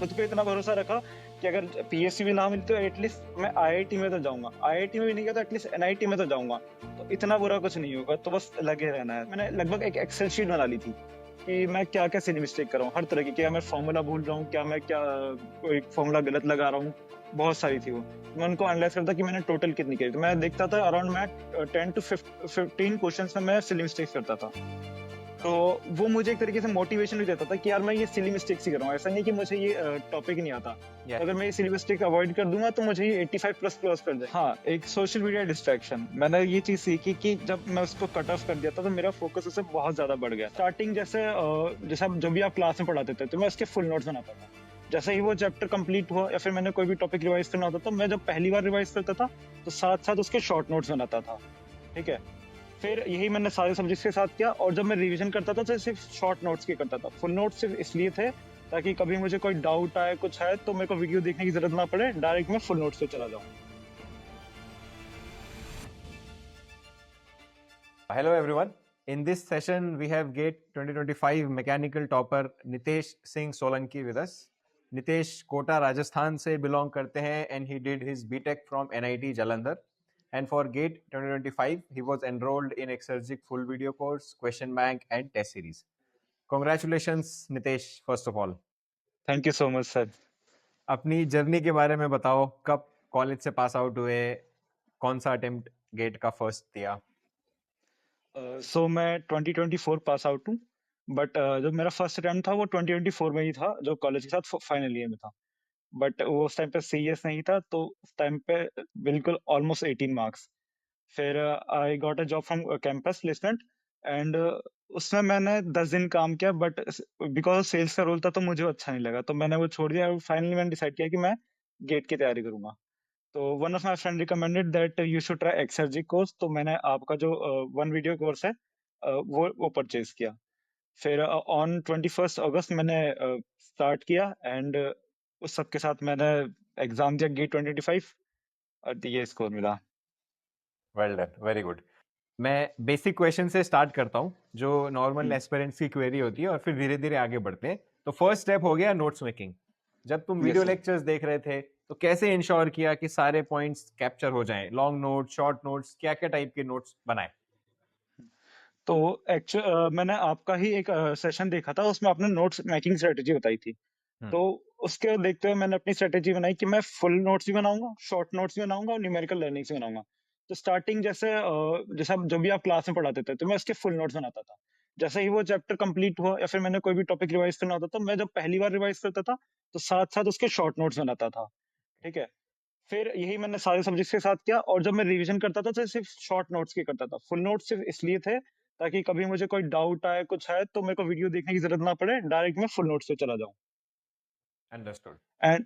खुद पे इतना भरोसा रखा कि अगर पीएससी भी ना मिली तो एटलीस्ट मैं आईआईटी में तो जाऊंगा, आईआईटी में भी नहीं गया तो एटलीस्ट एनआईटी में तो जाऊंगा। तो इतना बुरा कुछ नहीं होगा, तो बस लगे रहना है। मैंने लगभग एक एक्सेल शीट बना ली थी कि मैं क्या क्या सिली मिस्टेक कर रहा हूँ, हर तरह की। क्या मैं फॉर्मूला भूल रहा हूँ, क्या मैं क्या कोई फॉर्मूला गलत लगा रहा हूँ, बहुत सारी थी वो। मैं उनको एनालाइज करता कि मैंने टोटल कितनी की। तो मैं देखता था अराउंड मैं 10 to 15 क्वेश्चन में मैं सिली मिस्टेक्स करता था। तो वो मुझे एक तरीके से मोटिवेशन भी देता था कि यार मैं ये सिली मिस्टेक्स ही कर रहा हूँ, ऐसा नहीं कि मुझे ये टॉपिक नहीं आता। Yes. अगर मैं ये सिली मिस्टेक अवॉइड कर दूंगा तो मुझे ये 85 प्लस क्रॉस कर जाए। हाँ, एक सोशल मीडिया डिस्ट्रैक्शन, मैंने ये चीज सीखी कि जब मैं उसको कट ऑफ कर दिया था तो मेरा फोकस उससे बहुत ज्यादा बढ़ गया। स्टार्टिंग जैसे जब भी आप क्लास में पढ़ाते थे तो मैं उसके फुल नोट्स बनाता था। जैसे ही वो चैप्टर कंप्लीट हुआ या फिर मैंने कोई भी टॉपिक रिवाइज करना होता था, मैं जब पहली बार रिवाइज करता था तो साथ साथ उसके शॉर्ट नोट्स बनाता था। ठीक है, फिर यही मैंने सारे सब्जेक्ट्स के साथ किया। और जब मैं रिवीजन करता था तो सिर्फ शॉर्ट नोट्स के करता था। फुल नोट्स सिर्फ इसलिए थे ताकि कभी मुझे कोई डाउट आए, कुछ है, तो मेरे को वीडियो देखने की जरूरत ना पड़े, डायरेक्ट मैं फुल नोट्स पे चला जाऊं। Hello everyone. In this session, we have GATE 2025 mechanical topper Nitesh Singh Solanki with us. Nitesh Kota Rajasthan से belong करते हैं and he did his BTech from NIT Jalandhar. And for GATE 2025, he was enrolled in Exergic full video course, question bank and test series. Congratulations Nitesh, first of all. Thank you so much sir. अपनी journey के बारे में बताओ, कब college से pass out हुए, कौन सा अटेम्प्ट गेट का फर्स्ट दिया? सो मैं 2024 पास आउट हूँ, बट जो मेरा फर्स्ट अटेम्प्ट था वो 2024 में ही था, जो कॉलेज के साथ फाइनल ईयर में था। बट वो उस टाइम पे सीरियस नहीं था, तो उस टाइम पे बिल्कुल ऑलमोस्ट 18 मार्क्स। फिर I got a job from campus placement, and उसमें मैंने 10 दिन काम किया, बट बिकॉज सेल्स का रोल था तो मुझे वो अच्छा नहीं लगा, तो मैंने वो छोड़ दिया। और फाइनली मैंने डिसाइड किया कि मैं गेट की तैयारी करूंगा। तो one of my friend recommended that you should try exergy course, तो मैंने आपका जो वन वीडियो कोर्स है वो परचेज किया। फिर ऑन 21 अगस्त मैंने स्टार्ट किया, एंड उस सब के साथ मैंने एग्जाम दिया गेट 2025 और ये स्कोर मिला। Well done, very good. मैं बेसिक क्वेश्चन से स्टार्ट करता हूँ, जो नॉर्मल एस्पिरेंट्स की क्वेरी होती है, और फिर धीरे धीरे आगे बढ़ते हैं। तो फर्स्ट स्टेप हो गया नोट्स मेकिंग। जब तुम वीडियो लेक्चर्स देख रहे थे तो कैसे इंश्योर किया कि सारे पॉइंट्स कैप्चर हो जाएं? लॉन्ग नोट्स, शॉर्ट नोट्स, क्या क्या टाइप के नोट्स बनाए? तो एक्चुअल मैंने आपका ही एक सेशन देखा था, उसमें आपने नोट्स मेकिंग स्ट्रेटेजी बताई थी। हम्म, तो उसके देखते हुए मैंने अपनी स्ट्रेटेजी बनाई कि मैं फुल नोट्स भी बनाऊंगा, शॉर्ट नोट्स भी बनाऊंगा और न्यूमेरिकल लर्निंग्स भी बनाऊंगा। तो स्टार्टिंग जैसे जब भी आप क्लास में पढ़ाते थे तो मैं उसके फुल नोट्स बनाता था। जैसे ही वो चैप्टर कंप्लीट हुआ या फिर मैंने कोई भी टॉपिक रिवाइज करना होता था, मैं जब पहली बार रिवाइज करता था तो साथ साथ उसके शॉर्ट नोट्स बनाता था। ठीक है, फिर यही मैंने सारे सब्जेक्ट्स के साथ किया। और जब मैं रिवीजन करता था तो सिर्फ शॉर्ट नोट्स की करता था। फुल नोट्स सिर्फ इसलिए थे ताकि कभी मुझे कोई डाउट आए, कुछ है, तो मेरे को वीडियो देखने की जरूरत ना पड़े, डायरेक्ट मैं फुल नोट्स पे चला जाऊं। अंडरस्टूड। एंड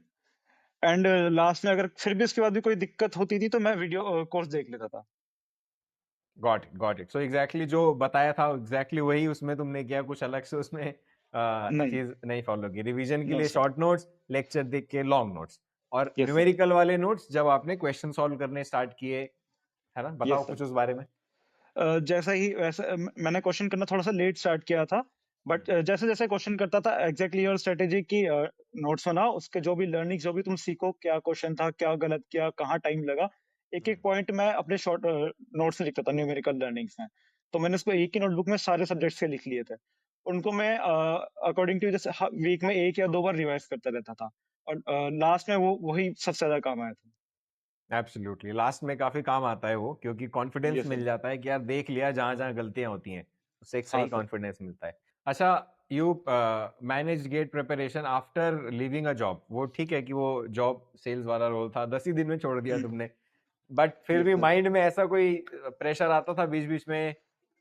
एंड लास्ट में अगर फिर भी उसके बाद भी कोई दिक्कत होती थी तो मैं वीडियो कोर्स देख लेता था। Got it, got it. So exactly जो बताया था एग्जैक्टली वही उसमें तुमने किया, कुछ अलग से उसमें नहीं, चीज नहीं फॉलो की? रिवीजन के नो लिए सर। शॉर्ट नोट्स, लेक्चर देख के लॉन्ग नोट्स, और यस सर। न्यूमेरिकल वाले नोट्स जब आपने क्वेश्चन सॉल्व करने स्टार्ट किए, है ना? बताओ यस सर। कुछ उस बारे में। जैसा ही वैसे मैंने क्वेश्चन करना थोड़ा सा लेट स्टार्ट किया था, बट जैसे जैसे क्वेश्चन करता था एग्जैक्टली योर स्ट्रेटेजी की नोट्स बनाओ, उसके जो भी लर्निंग, जो भी तुम सीखो, क्या क्वेश्चन था, क्या गलत किया, कहाँ टाइम लगा, एक एक पॉइंट मैं अपने शॉर्ट नोट्स में लिखता था न्यूमेरिकल लर्निंग्स में। तो मैंने उसको एक ही नोटबुक में सारे सब्जेक्ट्स के लिख लिए थे। उनको मैं अकॉर्डिंग टू जैसे वीक में 1 या 2 बार रिवाइज करता रहता था, और लास्ट में वो वही सबसे ज्यादा काम आया था। एब्सोल्युटली, लास्ट में काफी काम आता है वो, क्योंकि कॉन्फिडेंस यस मिल सर। जाता है कि यार देख लिया, जहां जहां गलतियां होती हैं उससे एक हाँ सही सर। कॉन्फिडेंस मिलता है। अच्छा, you manage GATE preparation after leaving a job. वो ठीक है कि वो जॉब सेल्स वाला रोल था, 10 ही दिन में छोड़ दिया तुमने, बट फिर यस भी सर। माइंड में ऐसा कोई प्रेशर आता था बीच बीच में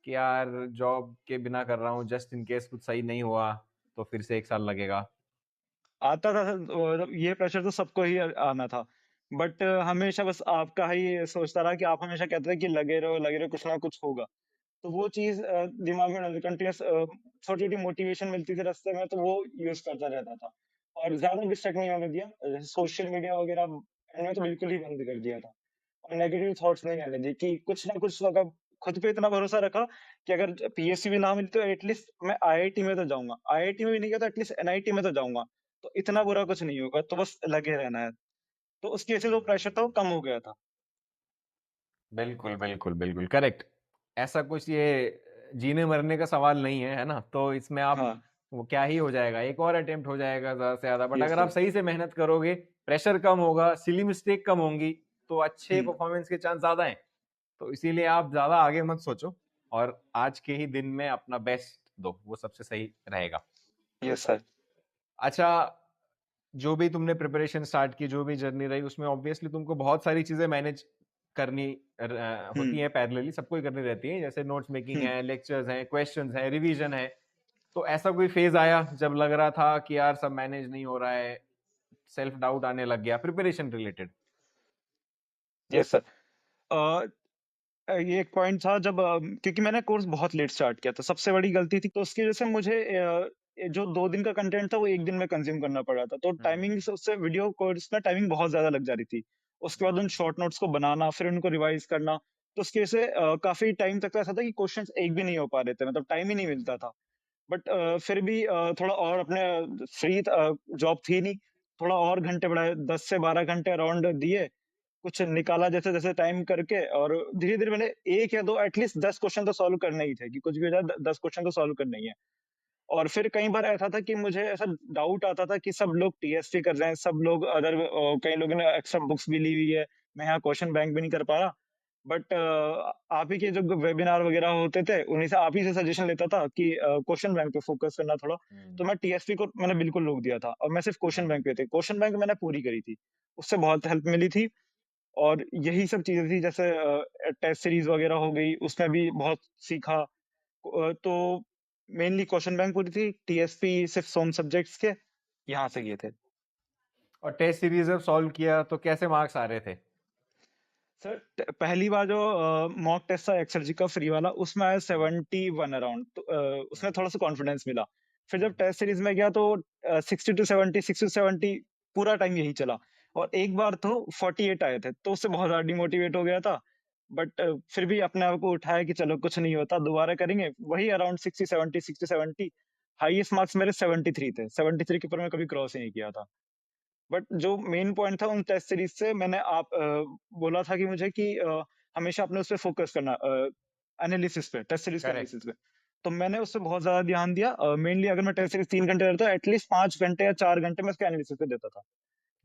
कि यार जॉब के बिना कर रहा हूँ, जस्ट इन केस कुछ सही नहीं हुआ तो फिर से 1 साल लगेगा? आता था सर, और ये प्रेशर तो सबको ही आना था। बट हमेशा बस आपका ही सोचता रहा कि आप हमेशा कहते थे कि लगे रहो, कुछ ना कुछ होगा। तो वो चीज दिमाग में कंटिन्यूस छोटी छोटी मोटिवेशन मिलती थी रास्ते में, तो वो यूज करता रहता था। और ज्यादा डिस्ट्रैक्ट नहीं होने दिया, जैसे सोशल मीडिया वगैरह मैंने तो बिल्कुल ही बंद कर दिया था। और नेगेटिव थॉट्स नहीं आने दिए कि कुछ ना कुछ अगर खुद पे इतना भरोसा रखा कि अगर पीएससी भी ना मिली तो एटलीस्ट मैं आईआईटी में तो जाऊंगा, आईआईटी में भी नहीं गया तो एटलीस्ट एनआईटी में तो जाऊंगा। तो इतना बुरा कुछ नहीं होगा, तो बस लगे रहना है। तो उसकी वजह से जो प्रेशर था वो कम हो गया था। बिल्कुल, बिल्कुल, बिल्कुल, करेक्ट। ऐसा कुछ ये जीने-मरने का सवाल नहीं है, है ना? तो इसमें आप हाँ, वो क्या ही हो जाएगा, एक और अटेम्प्ट हो जाएगा ज़्यादा से ज़्यादा, बट यस अगर आप सर। सही से मेहनत करोगे, प्रेशर कम होगा, सिली मिस्टेक कम होंगी, तो अच्छे हुँ, परफॉर्मेंस के चांस ज़्यादा हैं। तो इसीलिए आप ज़्यादा आगे मत सोचो और आज के ही दिन में अपना बेस्ट दो, वो सबसे सही रहेगा। Yes sir. अच्छा, जो भी तुमने प्रिपरेशन स्टार्ट की, जो भी जर्नी रही, उसमें ऑब्वियसली तुमको बहुत सारी चीज़ें मैनेज करनी हुँ, होती हैं पैरेलली, सबको ही करनी रहती हैं। जैसे नोट्स मेकिंग हुँ। है, लेक्चर्स हैं, क्वेश्चन्स हैं, रिवीजन है। तो ऐसा कोई फेज़ आया जब लग रहा था कि यार सब मैनेज नहीं हो रहा है, सेल्फ डाउट आने लग गया प्रिपरेशन रिलेटेड? Yes sir. अ ये एक पॉइंट था जब क्योंकि मैंने कोर्स बहुत लेट स्टार्ट किया था, सबसे बड़ी गलती थी, तो उसकी वजह से मुझे ये जो 2 दिन का कंटेंट था वो 1 दिन में कंज़्यूम करना पड़ रहा था। तो हुँ, टाइमिंग से उससे वीडियो कोर्स में टाइमिंग बहुत ज़्यादा लग जा रही थी। उसके बाद उन शॉर्ट नोट्स को बनाना, फिर उनको रिवाइज़ करना, तो उसकी वजह से काफ़ी टाइम तक तो ऐसा था कि क्वेश्चन्स एक भी नहीं हो पा रहे थे, मतलब टाइम ही नहीं मिलता था। बट फिर भी थोड़ा और अपने जॉब थी नहीं, थोड़ा और घंटे बढ़ाए, 10 से 12 घंटे अराउंड दिए, कुछ निकाला जैसे-जैसे टाइम करके, और धीरे-धीरे मैंने 1 या 2 एटलीस्ट 10 क्वेश्चन तो सॉल्व करने ही थे, कि कुछ भी हो जाए, द 10 क्वेश्चन तो सॉल्व करने ही है। और फिर कई बार ऐसा था कि मुझे ऐसा डाउट आता था कि सब लोग टीएसटी कर रहे हैं, सब लोग कई लोगों ने एक्स्ट्रा बुक्स भी ली हुई है, मैं यहाँ क्वेश्चन बैंक भी नहीं कर पा रहा। बट आप ही के जो वेबिनार वगैरह होते थे, उन्हीं से आप ही से सजेशन लेता था कि क्वेश्चन बैंक पे फोकस करना थोड़ा। हुँ, तो मैं टीएसटी को मैंने बिल्कुल रोक दिया था, और मैं सिर्फ क्वेश्चन हुँ। बैंक पे थे। क्वेश्चन बैंक मैंने पूरी करी थी, उससे बहुत हेल्प मिली थी। और यही सब चीज़ें थी, जैसे टेस्ट सीरीज़ वगैरह हो गई, उसमें भी बहुत सीखा। तो मेनली क्वेश्चन बैंक पूरी थी, टीएसपी सिर्फ़ सोम सब्जेक्ट्स के, यहाँ से किए थे। और टेस्ट सीरीज़ जब सॉल्व किया तो कैसे मार्क्स आ रहे थे? सर पहली बार जो मॉक टेस्ट था एक्सरजी का फ्री वाला, उसमें आया हुँ, 71 अराउंड, तो हुँ, उसमें थोड़ा-सा कॉन्फिडेंस मिला। फिर हुँ, जब टेस्ट सीरीज़ में गया तो 60 टू 70, 60 टू 70 पूरा टाइम यही चला, और एक बार तो 48 आए थे, तो उससे बहुत ज़्यादा डिमोटिवेट हो गया था। बट फिर भी अपने आप को उठाया कि चलो कुछ नहीं होता, दोबारा करेंगे। वही अराउंड 60-70, 60-70, हाईएस्ट मार्क्स मेरे 73 थे। 73 के ऊपर मैं कभी क्रॉस ही नहीं किया था। बट जो मेन पॉइंट था उन टेस्ट सीरीज से, मैंने बोला था कि मुझे कि हमेशा अपने उस पे फोकस करना, एनालिसिस पे, टेस्ट सीरीज के करेक्ट। एनालिसिस पे। तो मैंने उस पे बहुत ज़्यादा ध्यान दिया। मेनली अगर मैं टेस्ट सीरीज 3 घंटे करता एटलीस्ट 5 घंटे या 4 घंटे मैं उसके एनालिसिस पे देता था।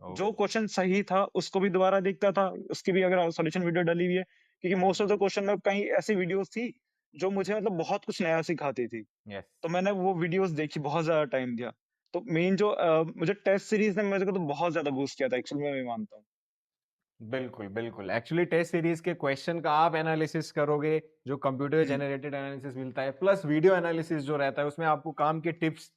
ओह! जो क्वेश्चन सही था उसको भी दोबारा देखता था, उसकी भी अगर सॉल्यूशन वीडियो डली हुई है, क्योंकि most of the hmm, question में कहीं ऐसी वीडियोज़ थी जो मुझे मतलब बहुत कुछ नया सिखाती थी। यस। तो मैंने वो वीडियोज़ देखी, बहुत ज़्यादा टाइम दिया। तो मेन जो मुझे टेस्ट सीरीज़ ने मेरे को तो बहुत ज़्यादा बूस्ट किया था, एक्चुअली मैं ये मानता हूँ। बिल्कुल, बिल्कुल। एक्चुअली टेस्ट सीरीज़ के क्वेश्चन का आप एनालिसिस करोगे, जो कंप्यूटर हुँ, जनरेटेड एनालिसिस मिलता है, प्लस वीडियो एनालिसिस जो रहता है, उसमें आपको काम के टिप्स,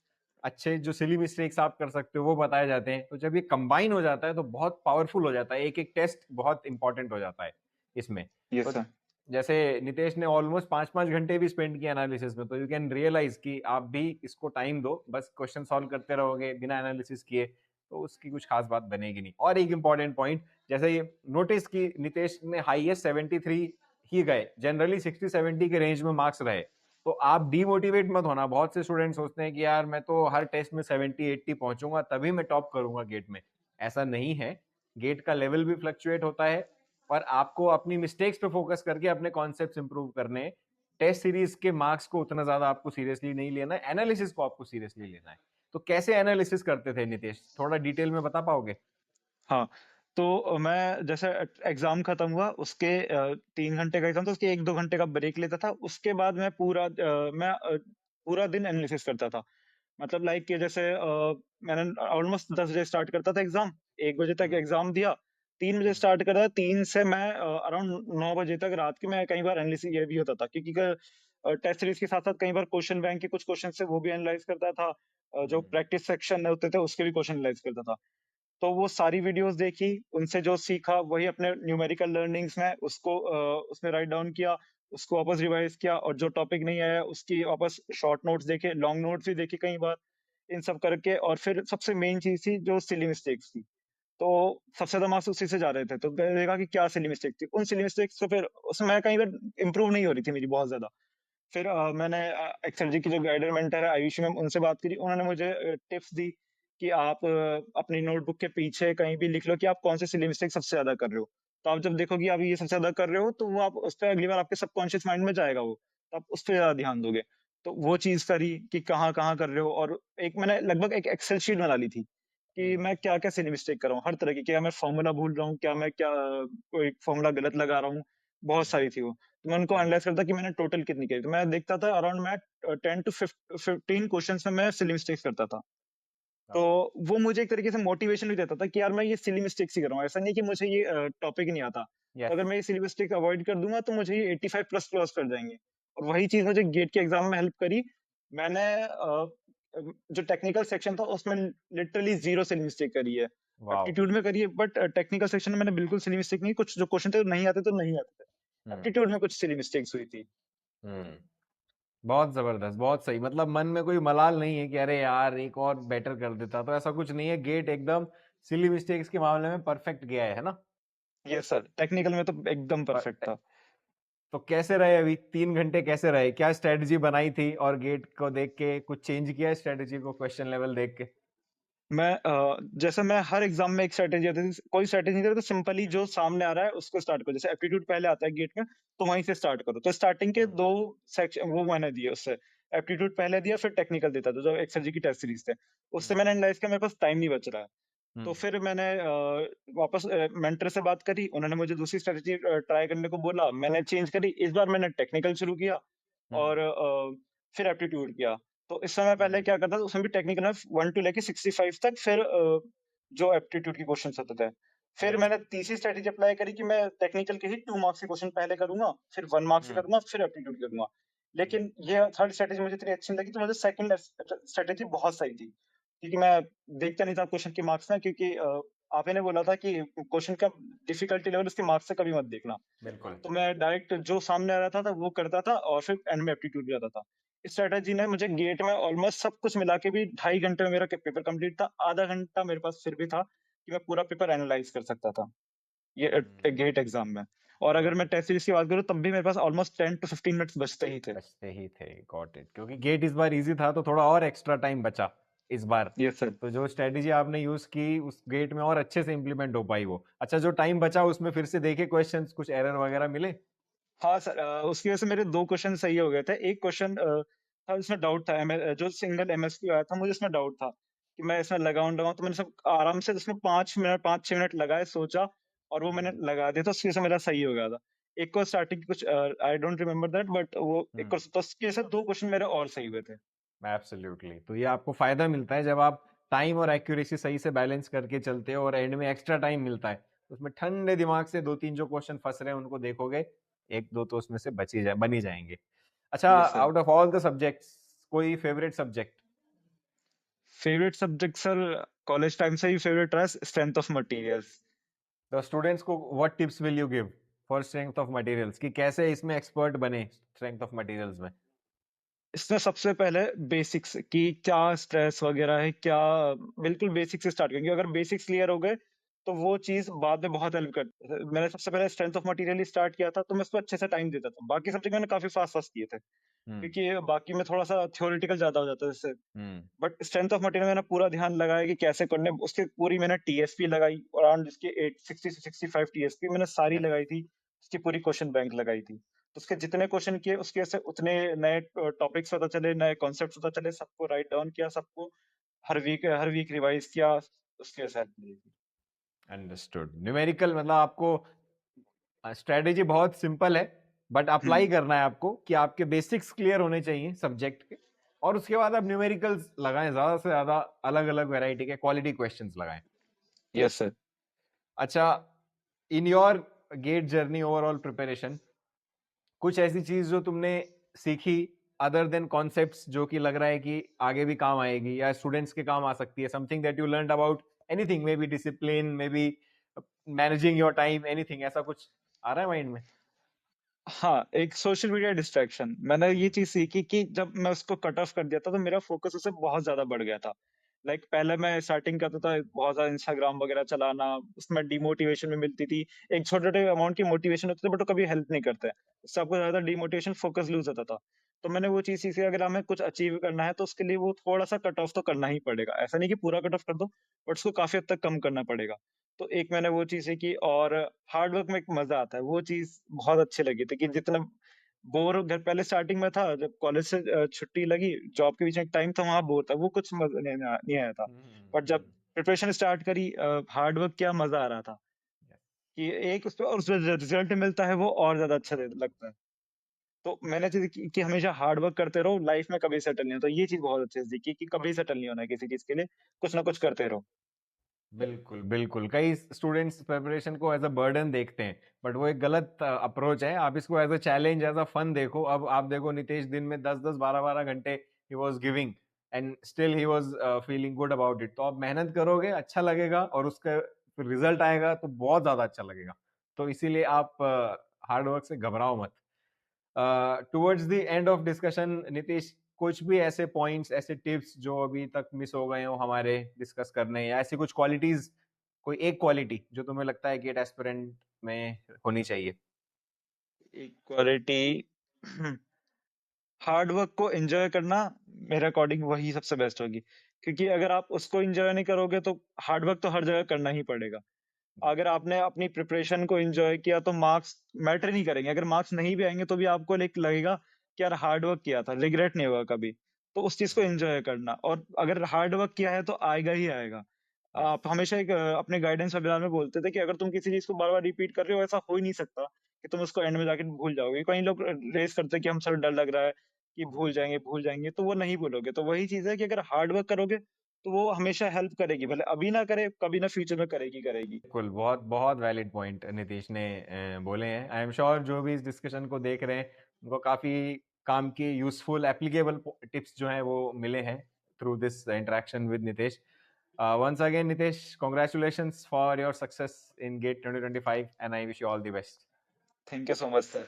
अच्छे जो सिली मिस्टेक्स आप कर सकते हो, वो बताए जाते हैं। तो जब ये कंबाइन हो जाता है, तो बहुत पावरफुल हो जाता है। एक-एक टेस्ट बहुत इम्पोर्टेंट हो जाता है इसमें। यस तो सर। जैसे नितेश ने ऑलमोस्ट 5-5 घंटे भी स्पेंड किए एनालिसिस में, तो यू कैन रियलाइज़ कि आप भी इसको टाइम दो, बस क्वेश्चन सॉल्व करते रहोगे बिना एनालिसिस किए, तो उसकी कुछ खास बात बनेगी नहीं। और एक इम्पोर्टेंट पॉइंट, जैसे ये नोटिस कि नितेश ने हाईएस्ट 73 ही गए, जनरली 60-70 के रेंज में मार्क्स रहे। तो आप डीमोटिवेट मत होना। बहुत से स्टूडेंट सोचते हैं कि यार मैं तो हर टेस्ट में 70-80 पहुंचूंगा तभी मैं टॉप करूंगा गेट में। ऐसा नहीं है। गेट का लेवल भी फ्लक्चुएट होता है और आपको अपनी मिस्टेक्स पे फोकस करके अपने कॉन्सेप्ट्स इंप्रूव करने हैं। टेस्ट सीरीज के मार्क्स को उतना ज्यादा आपको सीरियसली नहीं लेना है, एनालिसिस को आपको सीरियसली लेना है। तो कैसे एनालिसिस करते थे नितेश, थोड़ा डिटेल में बता पाओगे? हाँ, तो मैं जैसे एग्ज़ाम खत्म हुआ, उसके 3 घंटे का एग्ज़ाम था, उसके 1-2 घंटे का ब्रेक लेता था। उसके बाद मैं पूरा दिन एनालिसिस करता था। मतलब लाइक कि जैसे मैंने ऑलमोस्ट 10 बजे स्टार्ट करता था एग्ज़ाम, 1 बजे तक हम्म, एग्ज़ाम दिया, 3 बजे हम्म, स्टार्ट करा, 3 से मैं अराउंड 9 बजे तक रात के, मैं कई बार एनालिसिस ये भी होता था, क्योंकि टेस्ट सीरीज़ के साथ-साथ कई बार क्वेश्चन बैंक के कुछ क्वेश्चन थे वो भी एनालाइज़ करता था। जो हम्म, प्रैक्टिस सेक्शन होते थे उसके भी क्वेश्चन एनालाइज़ करता था। तो वो सारी वीडियोज़ देखी, उनसे जो सीखा वही अपने न्यूमेरिकल लर्निंग्स में उसको उसमें राइट डाउन किया, उसको वापस रिवाइज़ किया, और जो टॉपिक नहीं आया उसकी वापस शॉर्ट नोट्स देखे, लॉन्ग नोट्स भी देखे कई बार। इन सब करके, और फिर सबसे मेन चीज़ थी जो सिली मिस्टेक्स थी। तो सबसे ज़्यादा मार्क्स उसी से जा रहे थे, तो मैंने देखा कि क्या सिली मिस्टेक थी। उन सिली मिस्टेक्स को फिर उसमें कई बार इम्प्रूव नहीं हो रही थी मेरी बहुत ज़्यादा। फिर मैंने एक्सेल जी की जो गाइडर मेंटर है आयुषी मैम, उनसे बात करी, उन्होंने मुझे टिप्स दी कि आप अपनी नोटबुक के पीछे कहीं भी लिख लो कि आप कौन से सिली मिस्टेक सबसे ज़्यादा कर रहे हो। तो आप जब देखोगे आप ये सबसे ज़्यादा कर रहे हो, तो वो आप उस पे अगली बार आपके सबकॉन्शियस माइंड में जाएगा वो, तो आप उस पे ज़्यादा ध्यान दोगे। तो वो चीज़ करी कि कहाँ-कहाँ कर रहे हो, और एक मैंने लगभग एक एक्सेल शीट बना ली थी, कि हम्म मैं क्या-क्या सिली मिस्टेक कर रहा हूँ, हर तरह की। क्या मैं फ़ॉर्मूला भूल रहा हूँ, क्या मैं कोई फ़ॉर्मूला गलत लगा रहा हूँ, बहुत हम्म सारी थी वो। तो मैं उनको हम्म एनालाइज़ करता कि मैंने टोटल कितनी करी, तो मैं देखता था अराउंड मैं 10 टू 15 क्वेश्चन्स में मैं सिली मिस्टेक्स करता था। तो ओके वो मुझे एक तरीके से मोटिवेशन भी देता था कि यार मैं ये सिली मिस्टेक्स ही कर रहा हूँ। ऐसा नहीं कि मुझे ये टॉपिक नहीं आता। तो यस अगर मैं ये सिली मिस्टेक अवॉइड कर दूँगा तो मुझे ये 85 प्लस क्रॉस कर जाएँगे। और वही चीज़ मुझे गेट के एग्ज़ाम में हेल्प करी। मैंने जो टेक्निकल सेक्शन था उसमें लिटरली 0 सिली मिस्टेक करी है। वाओ एप्टीट्यूड में करी है, बट टेक्निकल सेक्शन में मैंने बिल्कुल सिली मिस्टेक नहीं, कुछ जो क्वेश्चन थे नहीं आते तो नहीं आते थे। हम्म एप्टीट्यूड में कुछ सिली मिस्टेक्स हुई थी। हम्म बहुत जबरदस्त बहुत सही मतलब मन में कोई मलाल नहीं है कि अरे यार एक और बेटर कर देता तो ऐसा कुछ नहीं है गेट एकदम सिली मिस्टेक्स के मामले में परफेक्ट गया है ना यस सर, टेक्निकल में तो एकदम और परफेक्ट था। तो कैसे रहे अभी 3 घंटे कैसे रहे क्या स्ट्रेटजी बनाई थी और गेट को देख के कुछ चेंज किया स्ट्रेटजी को क्वेश्चन लेवल देख के मैं जैसे मैं हर एग्जाम में एक स्ट्रैटेजी आती थी, कोई स्ट्रैटेजी नहीं, तो सिंपली जो सामने आ रहा है उसको स्टार्ट करो। जैसे एप्टीट्यूड पहले आता है गेट में, तो वहीं से स्टार्ट करो। तो स्टार्टिंग के हम्म दो सेक्शन वो मैंने दिए उससे। एप्टीट्यूड पहले दिया, फिर टेक्निकल देता था जो एक्सएल जी की टेस्ट सीरीज थे। उससे हम्म मैंने एनालाइज किया मेरे पास टाइम नहीं बच रहा है। तो हम्म फिर मैंने वापस मेंटर से बात करी, उन्होंने मुझे दूसरी स्ट्रैटेजी ट्राई करने को बोला, मैंने चेंज करी। इस बार मैंने टेक्निकल शुरू किया, हम्म और फिर एप्टीट्यूड किया। तो इस समय पहले हम्म क्या करता था, उसमें भी टेक्निकल में 1 टू लेके 65 तक, फिर जो एप्टीट्यूड के क्वेश्चन्स होते थे। फिर हम्म मैंने तीसरी स्ट्रैटेजी अप्लाई करी कि मैं टेक्निकल के ही 2 मार्क्स के क्वेश्चन पहले करूँगा, फिर 1 मार्क्स के हम्म करूँगा, फिर एप्टीट्यूड करूँगा। हम्म लेकिन ये थर्ड स्ट्रैटेजी मुझे इतनी अच्छी नहीं लगी, तो मुझे सेकंड स्ट्रैटेजी बहुत सही थी। क्योंकि मैं देखता नहीं था क्वेश्चन के मार्क्स ना, क्योंकि आप ही ने बोला था कि क्वेश्चन का डिफिकल्टी लेवल उसके मार्क्स से कभी मत देखना। बिल्कुल तो मैं डायरेक्ट जो सामने आ रहा था वो करता था, और फिर एंड में एप्टीट्यूड भी आता था। इस स्ट्रैटेजी ने मुझे गेट में ऑलमोस्ट सब कुछ मिला के भी 2.5 घंटे में मेरा पेपर कंप्लीट था। आधा घंटा मेरे पास फिर भी था कि मैं पूरा पेपर एनालाइज कर सकता था ये गेट एग्जाम में। और अगर गॉट मैं टेस्ट सीरीज की बात करूँ, तब भी मेरे पास ऑलमोस्ट 10 टू 15 मिनट्स बचते ही थे। बचते ही थे गॉट इट क्योंकि गेट इस बार इजी था तो थोड़ा और एक्स्ट्रा टाइम बचा इस बार यस सर। तो जो स्ट्रेटेजी आपने यूज की उस गेट में और अच्छे से इंप्लीमेंट हो पाई वो अच्छा जो टाइम बचा उसमें फिर से देखे क्वेश्चंस कुछ एरर वगैरह मिले हाँ सर, उसकी वजह से मेरे 2 क्वेश्चन सही हो गए थे। एक क्वेश्चन था जिसमें डाउट था, जो सिंगल एमएसक्यू आया था, मुझे इसमें डाउट था कि मैं इसमें लगाऊँ, तो मैंने सब आराम से उसमें 5 मिनट 5-6 मिनट लगाए, सोचा, और वो मैंने हम्म लगा दिया, तो उसकी वजह से मेरा सही हो गया था। एक को स्टार्टिंग कुछ I don't remember that, but वो एक हम्म को, तो उसकी वजह से 2 क्वेश्चन मेरे और सही हुए थे। एब्सोल्युटली तो ये आपको फायदा मिलता है जब आप टाइम और एक्यूरेसी सही से बैलेंस करके चलते हो और एंड में एक्स्ट्रा टाइम मिलता है उसमें ठंडे दिमाग से दो तीन जो क्वेश्चन फंस रहे हैं उनको देखोगे एक दो तो उसमें से बच ही जाए बन ही जाएंगे अच्छा yes sir. Out of all the subjects कोई favourite subject favourite subject sir, college time से ही फेवरेट रहा है स्ट्रेंथ ऑफ मटेरियल्स। तो स्टूडेंट्स को what tips will you give for strength of materials कि कैसे इसमें एक्सपर्ट बने स्ट्रेंथ ऑफ मटेरियल्स में इसमें सबसे पहले बेसिक्स कि क्या स्ट्रेस वगैरह है, क्या, बिल्कुल बेसिक से स्टार्ट करेंगे। अगर बेसिक्स क्लियर हो गए, तो वो चीज़ बाद में बहुत हेल्प करती है। मैंने सबसे पहले strength of material he start किया था, तो मैं उसपे अच्छे से टाइम देता था। बाकी सब्जेक्ट मैंने काफ़ी फास्ट-फास्ट किए थे, हम्म क्योंकि बाकी में थोड़ा-सा थ्योरेटिकल ज़्यादा हो जाता है इससे। हम्म बट स्ट्रेंथ ऑफ मटेरियल मैंने पूरा ध्यान लगाया कि कैसे करने, उसकी पूरी मैंने टीएसपी लगाई, अराउंड जिसकी 60 से 65 टीएसपी मैंने सारी यस लगाई थी। उसकी पूरी क्वेश्चन बैंक लगाई थी। तो उसके जितने क्वेश्चन किए, उसके वजह से उतने नए टॉपिक्स पता चले, नए कॉन्सेप्ट्स पता चले, सबको राइट डाउन किया, सबको हर वीक रिवाइज किया, उसके वजह से हेल्प मिली थी। अंडरस्टूड न्यूमेरिकल मतलब आपको स्ट्रेटेजी बहुत सिंपल है बट अप्लाई हुँ, करना है आपको कि आपके बेसिक्स क्लियर होने चाहिए सब्जेक्ट के और उसके बाद आप न्यूमेरिकल्स लगाएं ज्यादा से ज्यादा अलग अलग वैरायटी के क्वालिटी क्वेश्चंस लगाएं यस सर। अच्छा in your GATE journey overall preparation कुछ ऐसी चीज जो तुमने सीखी अदर देन कॉन्सेप्ट्स जो कि लग रहा है कि आगे भी काम आएगी या स्टूडेंट्स के काम आ सकती है something that you learn about anything may be discipline may be managing your time anything ऐसा कुछ आ रहा है माइंड में हाँ, एक सोशल मीडिया डिस्ट्रैक्शन, मैंने ये चीज़ सीखी कि जब मैं उसको कट ऑफ कर दिया था, तो मेरा फ़ोकस उससे बहुत ज़्यादा बढ़ गया था। लाइक पहले मैं स्टार्टिंग करता था बहुत ज़्यादा इंस्टाग्राम वगैरह चलाना, उसमें डिमोटिवेशन भी मिलती थी। एक छोटे-छोटे अमाउंट की मोटिवेशन होती थी बट वो कभी हेल्प नहीं करते। उससे आपको ज़्यादा डिमोटिवेशन, फोकस लूज़ होता था। तो मैंने वो चीज़ सीखी, अगर हमें कुछ अचीव करना है तो उसके लिए वो थोड़ा-सा कट ऑफ तो करना ही पड़ेगा। ऐसा नहीं कि पूरा कट ऑफ कर दो, बट उसको काफ़ी हद तक कम करना पड़ेगा। तो एक मैंने वो चीज़ सीखी, और हार्ड वर्क में एक मज़ा आता है, वो चीज़ बहुत अच्छी लगी थी कि जितना बोर घर पहले स्टार्टिंग में था, जब कॉलेज से छुट्टी लगी, जॉब के बीच में एक टाइम था, वहाँ बोर था, वो कुछ मज़ा नहीं आया था। बट जब हम्म। प्रिपरेशन स्टार्ट करी, हार्ड वर्क किया, मज़ा आ रहा था कि एक उसपे, और उसमें रिज़ल्ट मिलता है, वो और ज़्यादा अच्छा लगता है। तो मैंने चीज़ कि हमेशा हार्ड वर्क करते रहो, लाइफ में कभी सेटल नहीं होता। ये चीज़ बहुत अच्छे से सीखी कि कभी सेटल नहीं होना है किसी चीज़ के लिए, कुछ ना कुछ करते रहो। बिल्कुल, बिल्कुल। कई स्टूडेंट्स प्रिपरेशन को एज़ अ बर्डन देखते हैं, बट वो एक गलत अप्रोच है। आप इसको as a challenge, as a fun देखो। अब आप देखो नितेश दिन में 10-10, 12-12 घंटे he was giving and still he was feeling good about it. तो आप मेहनत करोगे, अच्छा लगेगा और उसका फिर रिज़ल्ट आएगा तो बहुत ज़्यादा अच्छा लगेगा। तो इसीलिए आप हार्ड वर्क से घबराओ मत। Towards the end of discussion Nitish, कुछ भी ऐसे पॉइंट्स, ऐसे टिप्स जो अभी तक मिस हो गए हो हमारे डिस्कस करने, या ऐसी कुछ क्वालिटीज, कोई एक क्वालिटी जो तुम्हें लगता है कि एक एस्पिरेंट में होनी चाहिए? इक्वालिटी हार्ड वर्क को एन्जॉय करना, मेरे अकॉर्डिंग वही सबसे बेस्ट होगी। क्योंकि अगर आप उसको एन्जॉय नहीं करोगे तो हार्ड वर्क तो हर जगह करना ही पड़ेगा। अगर आपने अपनी प्रिपरेशन को एन्जॉय किया तो मार्क्स मैटर नहीं करेंगे। अगर मार्क्स नहीं भी आएँगे तो भी आपको एक लगेगा कि यार हार्ड वर्क किया था, रिग्रेट नहीं होगा कभी। तो उस चीज़ को एन्जॉय करना, और अगर हार्ड वर्क किया है तो आएगा ही आएगा। यस। आप हमेशा एक अपने गाइडेंस वेबिनार में बोलते थे कि अगर तुम किसी चीज़ को बार-बार रिपीट कर रहे हो, ऐसा हो ही नहीं सकता कि तुम उसको एंड में जाके भूल जाओगे। कई लोग रेस करते हैं कि हम सर डर लग रहा है कि भूल जाएँगे, तो वो नहीं भूलोगे। तो वही चीज़ है कि अगर हार्ड वर्क करोगे तो वो हमेशा हेल्प करेगी, भले अभी ना करे, कभी ना फ्यूचर में करेगी, करेगी। बिल्कुल, बहुत बहुत वैलिड पॉइंट नीतीश ने बोले हैं। आई एम श्योर जो भी इस डिस्कशन को देख रहे हैं उनको काफी काम की यूजफुल एप्लीकेबल टिप्स जो हैं वो मिले हैं through this interaction with Nitesh. Once again Nitesh, congratulations for your success in GATE 2025 and I wish you all the best. Thank you so much sir.